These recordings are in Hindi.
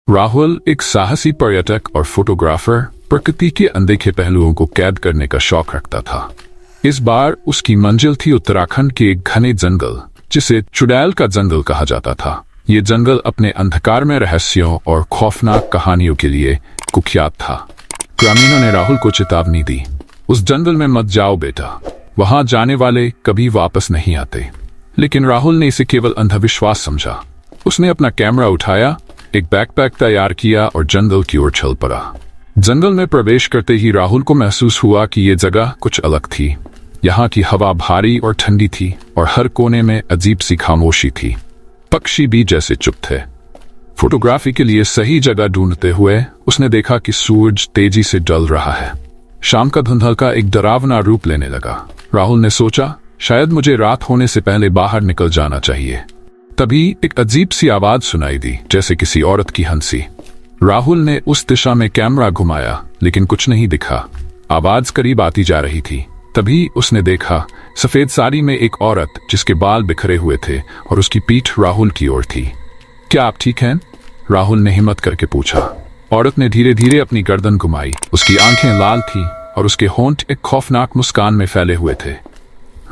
राहुल एक साहसी पर्यटक और फोटोग्राफर प्रकृति के अनदेखे पहलुओं को कैद करने का शौक रखता था। इस बार उसकी मंजिल थी उत्तराखंड के एक घने जंगल, जिसे चुड़ैल का जंगल कहा जाता था। ये जंगल अपने अंधकार में रहस्यों और खौफनाक कहानियों के लिए कुख्यात था। ग्रामीणों ने राहुल को चेतावनी दी, उस जंगल में मत जाओ बेटा, वहां जाने वाले कभी वापस नहीं आते। लेकिन राहुल ने इसे केवल अंधविश्वास समझा। उसने अपना कैमरा उठाया, एक बैकपैक तैयार किया और जंगल की ओर चल पड़ा। जंगल में प्रवेश करते ही राहुल को महसूस हुआ कि ये जगह कुछ अलग थी। यहाँ की हवा भारी और ठंडी थी और हर कोने में अजीब सी खामोशी थी। पक्षी भी जैसे चुप थे। फोटोग्राफी के लिए सही जगह ढूंढते हुए उसने देखा कि सूरज तेजी से ढल रहा है। शाम का धुंधल का एक डरावना रूप लेने लगा। राहुल ने सोचा, शायद मुझे रात होने से पहले बाहर निकल जाना चाहिए। तभी एक अजीब सी आवाज सुनाई दी, जैसे किसी औरत की हंसी। राहुल ने उस दिशा में कैमरा घुमाया, लेकिन कुछ नहीं दिखा। आवाज करीब आती जा रही थी। तभी उसने देखा सफेद साड़ी में एक औरत, जिसके बाल बिखरे हुए थे और उसकी पीठ राहुल की ओर थी। क्या आप ठीक हैं? राहुल ने हिम्मत करके पूछा। औरत ने धीरे धीरे अपनी गर्दन घुमाई। उसकी आंखें लाल थीं और उसके होंठ एक खौफनाक मुस्कान में फैले हुए थे।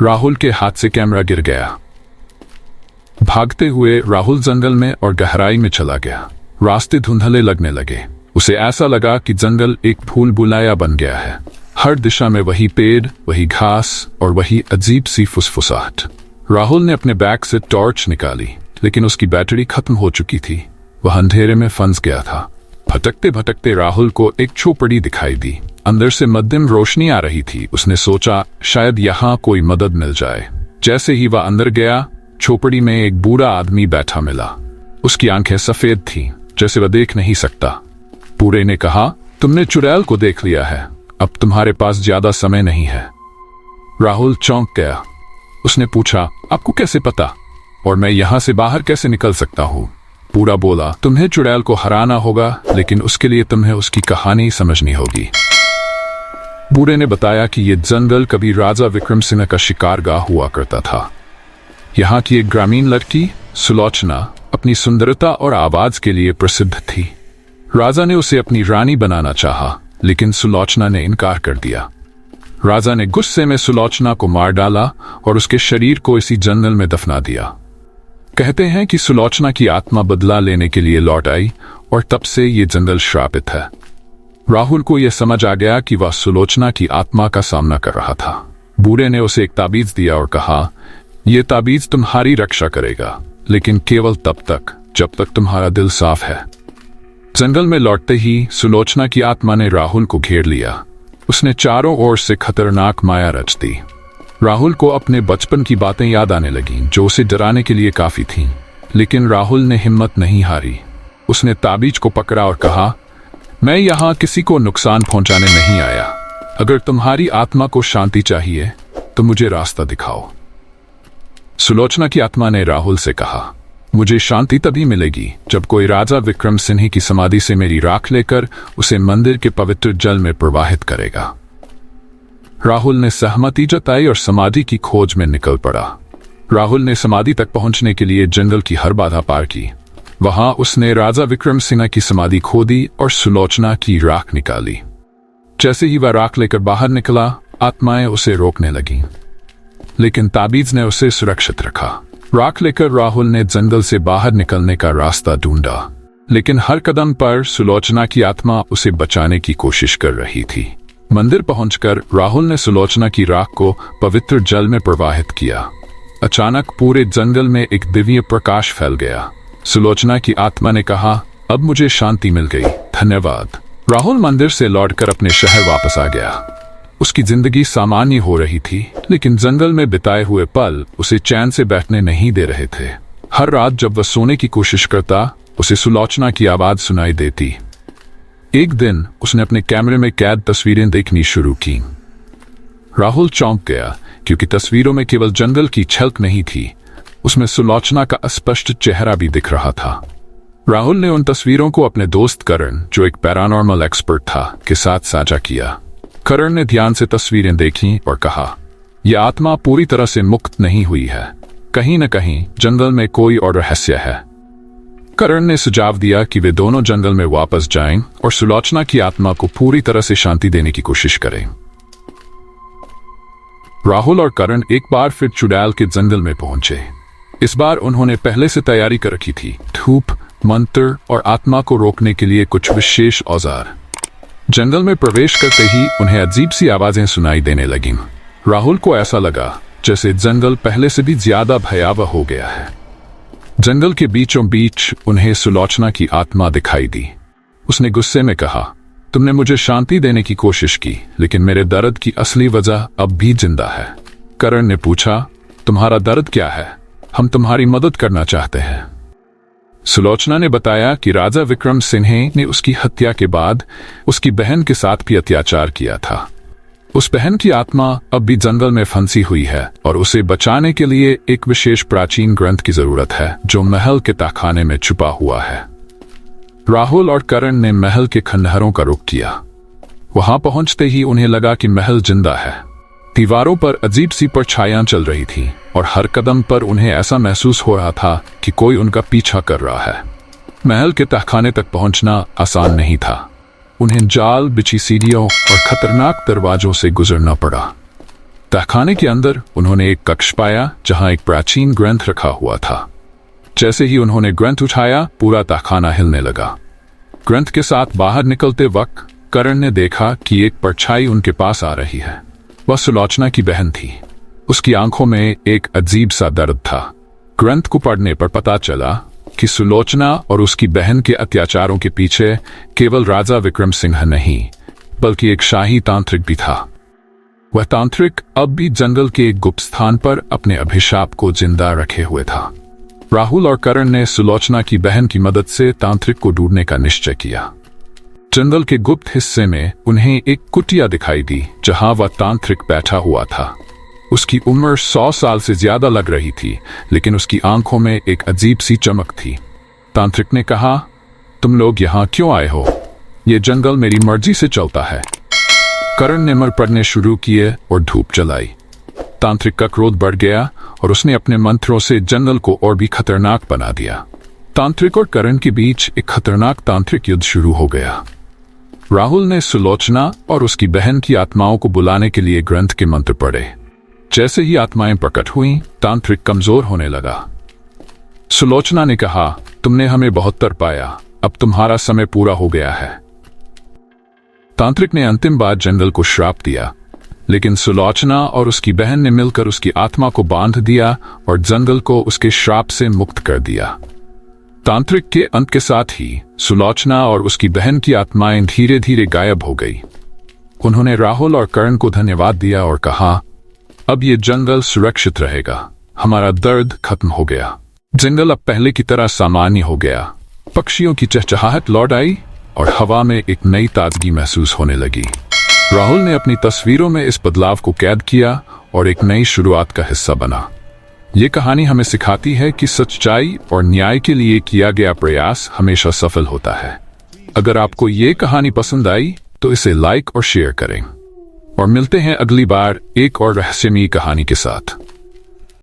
राहुल के हाथ से कैमरा गिर गया। भागते हुए राहुल जंगल में और गहराई में चला गया। रास्ते धुंधले लगने लगे। उसे ऐसा लगा कि जंगल एक भूल भुलैया बन गया है। हर दिशा में वही पेड़, वही घास और वही अजीब सी फुसफुसाहट। राहुल ने अपने बैग से टॉर्च निकाली, लेकिन उसकी बैटरी खत्म हो चुकी थी। वह अंधेरे में फंस गया था। भटकते भटकते राहुल को एक झोपड़ी दिखाई दी। अंदर से मध्यम रोशनी आ रही थी। उसने सोचा, शायद यहाँ कोई मदद मिल जाए। जैसे ही वह अंदर गया, झोपड़ी में एक बूढ़ा आदमी बैठा मिला। उसकी आंखें सफेद थीं, जैसे वह देख नहीं सकता। बूढ़े ने कहा, तुमने चुड़ैल को देख लिया है, अब तुम्हारे पास ज्यादा समय नहीं है। राहुल चौंक गया। उसने पूछा, आपको कैसे पता? और मैं यहां से बाहर कैसे निकल सकता हूँ? बूढ़ा बोला, तुम्हें चुड़ैल को हराना होगा, लेकिन उसके लिए तुम्हें उसकी कहानी समझनी होगी। बूढ़े ने बताया कि यह जंगल कभी राजा विक्रम सिंह का शिकारगाह हुआ करता था। यहाँ की एक ग्रामीण लड़की सुलोचना अपनी सुंदरता और आवाज के लिए प्रसिद्ध थी। राजा ने उसे अपनी रानी बनाना चाहा, लेकिन सुलोचना ने इनकार कर दिया। राजा ने गुस्से में सुलोचना को मार डाला और उसके शरीर को इसी जंगल में दफना दिया। कहते हैं कि सुलोचना की आत्मा बदला लेने के लिए लौट आई और तब से ये जंगल श्रापित है। राहुल को यह समझ आ गया कि वह सुलोचना की आत्मा का सामना कर रहा था। बूढ़े ने उसे एक ताबीज दिया और कहा, यह ताबीज तुम्हारी रक्षा करेगा, लेकिन केवल तब तक जब तक तुम्हारा दिल साफ है। जंगल में लौटते ही सुलोचना की आत्मा ने राहुल को घेर लिया। उसने चारों ओर से खतरनाक माया रच दी। राहुल को अपने बचपन की बातें याद आने लगीं, जो उसे डराने के लिए काफी थीं। लेकिन राहुल ने हिम्मत नहीं हारी। उसने ताबीज को पकड़ा और कहा, मैं यहाँ किसी को नुकसान पहुंचाने नहीं आया। अगर तुम्हारी आत्मा को शांति चाहिए तो मुझे रास्ता दिखाओ। सुलोचना की आत्मा ने राहुल से कहा, मुझे शांति तभी मिलेगी जब कोई राजा विक्रम सिंह की समाधि से मेरी राख लेकर उसे मंदिर के पवित्र जल में प्रवाहित करेगा। राहुल ने सहमति जताई और समाधि की खोज में निकल पड़ा। राहुल ने समाधि तक पहुंचने के लिए जंगल की हर बाधा पार की। वहां उसने राजा विक्रम सिंह की समाधि खोदी और सुलोचना की राख निकाली। जैसे ही वह राख लेकर बाहर निकला, आत्माएं उसे रोकने लगीं, लेकिन ताबीज ने उसे सुरक्षित रखा। राख लेकर राहुल ने जंगल से बाहर निकलने का रास्ता ढूंढा, लेकिन हर कदम पर सुलोचना की आत्मा उसे बचाने की कोशिश कर रही थी। मंदिर पहुंचकर राहुल ने सुलोचना की राख को पवित्र जल में प्रवाहित किया। अचानक पूरे जंगल में एक दिव्य प्रकाश फैल गया। सुलोचना की आत्मा ने कहा, अब मुझे शांति मिल गई, धन्यवाद। राहुल मंदिर से लौटकर अपने शहर वापस आ गया। उसकी जिंदगी सामान्य हो रही थी, लेकिन जंगल में बिताए हुए पल उसे चैन से बैठने नहीं दे रहे थे। हर रात जब वह सोने की कोशिश करता, उसे सुलोचना की आवाज सुनाई देती। एक दिन उसने अपने कैमरे में कैद तस्वीरें देखनी शुरू की। राहुल चौंक गया, क्योंकि तस्वीरों में केवल जंगल की झलक नहीं थी, उसमें सुलोचना का अस्पष्ट चेहरा भी दिख रहा था। राहुल ने उन तस्वीरों को अपने दोस्त करण, जो एक पैरानॉर्मल एक्सपर्ट था, के साथ साझा किया। करण ने ध्यान से तस्वीरें देखी और कहा, यह आत्मा पूरी तरह से मुक्त नहीं हुई है। कहीं न कहीं जंगल में कोई और रहस्य है। करण ने सुझाव दिया कि वे दोनों जंगल में वापस जाएं और सुलोचना की आत्मा को पूरी तरह से शांति देने की कोशिश करें। राहुल और करण एक बार फिर चुड़ैल के जंगल में पहुंचे। इस बार उन्होंने पहले से तैयारी कर रखी थी, धूप, मंत्र और आत्मा को रोकने के लिए कुछ विशेष औजार। जंगल में प्रवेश करते ही उन्हें अजीब सी आवाजें सुनाई देने लगीं। राहुल को ऐसा लगा जैसे जंगल पहले से भी ज्यादा भयावह हो गया है। जंगल के बीचों बीच उन्हें सुलोचना की आत्मा दिखाई दी। उसने गुस्से में कहा, तुमने मुझे शांति देने की कोशिश की, लेकिन मेरे दर्द की असली वजह अब भी जिंदा है। करण ने पूछा, तुम्हारा दर्द क्या है? हम तुम्हारी मदद करना चाहते हैं। सुलोचना ने बताया कि राजा विक्रम सिंह ने उसकी हत्या के बाद उसकी बहन के साथ भी अत्याचार किया था। उस बहन की आत्मा अब भी जंगल में फंसी हुई है और उसे बचाने के लिए एक विशेष प्राचीन ग्रंथ की जरूरत है जो महल के तहखाने में छुपा हुआ है। राहुल और करण ने महल के खंडहरों का रुख किया। वहां पहुंचते ही उन्हें लगा कि महल जिंदा है। दीवारों पर अजीब सी परछाइयां चल रही थीं और हर कदम पर उन्हें ऐसा महसूस हो रहा था कि कोई उनका पीछा कर रहा है। महल के तहखाने तक पहुंचना आसान नहीं था। उन्हें जाल बिछी सीढ़ियों और खतरनाक दरवाजों से गुजरना पड़ा। तहखाने के अंदर उन्होंने एक कक्ष पाया जहां एक प्राचीन ग्रंथ रखा हुआ था। जैसे ही उन्होंने ग्रंथ उठाया, पूरा तहखाना हिलने लगा। ग्रंथ के साथ बाहर निकलते वक्त करण ने देखा कि एक परछाई उनके पास आ रही है। वह सुलोचना की बहन थी। उसकी आंखों में एक अजीब सा दर्द था। ग्रंथ को पढ़ने पर पता चला कि सुलोचना और उसकी बहन के अत्याचारों के पीछे केवल राजा विक्रम सिंह नहीं, बल्कि एक शाही तांत्रिक भी था। वह तांत्रिक अब भी जंगल के एक गुप्त स्थान पर अपने अभिशाप को जिंदा रखे हुए था। राहुल और करण ने सुलोचना की बहन की मदद से तांत्रिक को ढूंढने का निश्चय किया। जंगल के गुप्त हिस्से में उन्हें एक कुटिया दिखाई दी जहां वह तांत्रिक बैठा हुआ था। उसकी उम्र 100 साल से ज्यादा लग रही थी, लेकिन उसकी आंखों में एक अजीब सी चमक थी। तांत्रिक ने कहा, तुम लोग यहाँ क्यों आए हो? ये जंगल मेरी मर्जी से चलता है। करण ने मंत्र पढ़ने शुरू किए और धूप जलाई। तांत्रिक का क्रोध बढ़ गया और उसने अपने मंत्रों से जंगल को और भी खतरनाक बना दिया। तांत्रिक और करण के बीच एक खतरनाक तांत्रिक युद्ध शुरू हो गया। राहुल ने सुलोचना और उसकी बहन की आत्माओं को बुलाने के लिए ग्रंथ के मंत्र पढ़े। जैसे ही आत्माएं प्रकट हुईं, तांत्रिक कमजोर होने लगा। सुलोचना ने कहा, तुमने हमें बहुत तरपाया, अब तुम्हारा समय पूरा हो गया है। तांत्रिक ने अंतिम बार जंगल को श्राप दिया, लेकिन सुलोचना और उसकी बहन ने मिलकर उसकी आत्मा को बांध दिया और जंगल को उसके श्राप से मुक्त कर दिया। तांत्रिक के अंत के साथ ही सुलोचना और उसकी बहन की आत्माएं धीरे धीरे गायब हो गई। उन्होंने राहुल और करण को धन्यवाद दिया और कहा, अब ये जंगल सुरक्षित रहेगा। हमारा दर्द खत्म हो गया। जंगल अब पहले की तरह सामान्य हो गया। पक्षियों की चहचहाहट लौट आई और हवा में एक नई ताजगी महसूस होने लगी। राहुल ने अपनी तस्वीरों में इस बदलाव को कैद किया और एक नई शुरुआत का हिस्सा बना। ये कहानी हमें सिखाती है कि सच्चाई और न्याय के लिए किया गया प्रयास हमेशा सफल होता है। अगर आपको ये कहानी पसंद आई तो इसे लाइक और शेयर करें और मिलते हैं अगली बार एक और रहस्यमयी कहानी के साथ।